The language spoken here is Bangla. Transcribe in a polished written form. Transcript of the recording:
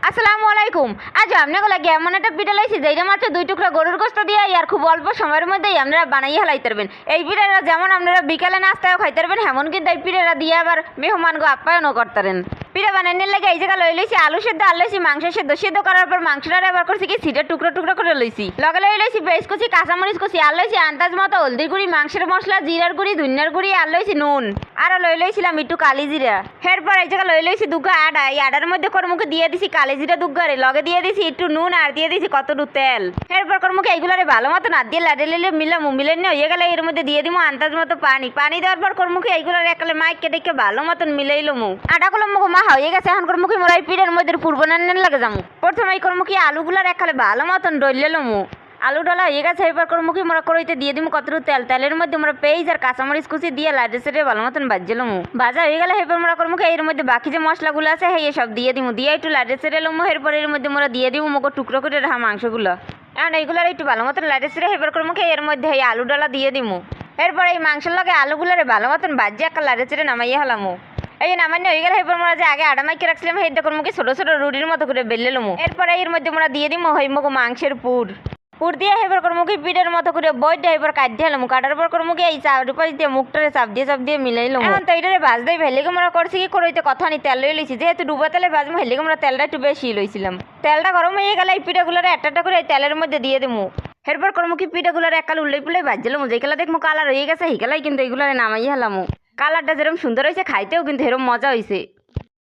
আসসালামু আলাইকুম। আজ আপনাকে লাগে এমন একটা পিঠা লাইছি যেটা মাত্র 2 টুকরা গরুর গোশত দিয়ে আর খুব অল্প সময়ের মধ্যেই আপনারা বানাইয়া হালাইতে পারবেন। এই পিঠাটা যেমন আপনারা বিকালে নাস্তায়ও খাইতে পারবেন, হেমন কিন্তু এই পিঠাটা দিয়ে আবার মেহমানকে আপ্যায়নও করতে পারেন। পিঠা বানানোর লাগে এই জায়গা লইছি আলু সেদ্ধ আর লইছি মাংস সেদ্ধ করার পর মাংসটা এবার করছি কি সিটা টুকরো টুকরো করে লইছি। লগে লইছি পেঁয়াজ কুচি, কাঁচামরিচ কুচি, আর লইছি আন্দাজ মতো হলদির গুঁড়ি, মাংসের মশলা, জিরার গুঁড়ি, ধনিয়ার গুঁড়ি, আর লইছি নুন, আরও লইছিলাম একটু কালি জিরা। এরপর এই জায়গা লইছি দুগা আডা, এই আডার মধ্যে কর্মুখে দিয়ে দিছি কালি জিরা দুগারে, লগে দিয়ে দিছি একটু নুন আর দিয়ে দিছি কতটু তেল। এরপর কর্মুখে এইগুলারে ভালো মতো না দিয়ে লাডে লিলে মিলে নিয়ে হয়ে গেলে এর মধ্যে দিয়ে দিব আন্দাজ মতো পানি দেওয়ার পর কর্মুখে এইগুলার একালে মাইক কেটে ভালো মতন মিলাইলো মু আডা কলম মুখ মা হয়ে গেছে। এখন কর্মুখী মোরাই পিঠের মধ্যে পূর্ব নান্নের লাগে যাবো। প্রথমে এই কর্মুখী আলুগুলার একালে ভালো মতন ডলিলো মু আলু ডালা হয়ে গেছে। এবার কর্মুখী মোরা কড়াইতে দিয়ে দিব কতটু তেলের মধ্যে মোরা পেঁয়াজ আর কাঁচামরিচ কুচি দিয়ে লাডে সেটে ভালো মতন ভাজলাম। ভাজা হয়ে গেলে এবার মোরা কর্মুখী এর মধ্যে বাকি যে মশলাগুলো আছে এই সব দিয়ে দিব, দিয়ে একটু লাডে সেটে লমো। এরপর এর মধ্যে মোরা দিয়ে দিব মুখ টুকরো করে রাখা মাংসগুলো। এখন এইগুলার একটু ভালো মতন লাডে সেটে এবার কর্মুখী এর মধ্যে এই আলু ডালা দিয়ে দিব। এরপর এই মাংসের লগে আলুগুলারে ভালো মতন ভাজি একটা লাডে সেটে নামাইয়া হলামো। এই নামান্য হয়ে গেলে এরপর মোরা যে আগে আডা মাইকে রাখছিলাম সেই কর্মুখী ছোট ছোট রুটির মতো করে বেলে লমো। এরপর এর মধ্যে মোরা দিয়ে দিব হই মুখ মাংসের পুর দিয়ে এবার কর্মুখী পিঠের মতো করে বইটা এবার কাটতে হলাম। কাটার পর কর্মুখী এই চাপের পাশ দিয়ে মুখটারে চাপ দিয়ে মিলাইলাম। এখন তো এইটারে ভাজ দিয়ে ভেলিকে আমরা করছি কি করইতে কথা নি তেল লইছি, যেহেতু ডুবা তেলে ভাজবো হেলিকে আমরা তেলটা একটু বেশি লইছিলাম। তেলটা গরম হয়ে গেলে এই পিঠাগুলোরে একটা করে এই তেলের মধ্যে দিয়ে দেবো। এরপর কর্মুখী পিঠাগুলোর একাল উল্লাই পুলাই ভাজলাম। যেগুলো দেখবো কালার হয়ে গেছে সেগুলাই কিন্তু এইগুলো নামাই হলাম। কালারটা যেরকম সুন্দর হয়েছে খাইতেও কিন্তু এরকম মজা হয়েছে।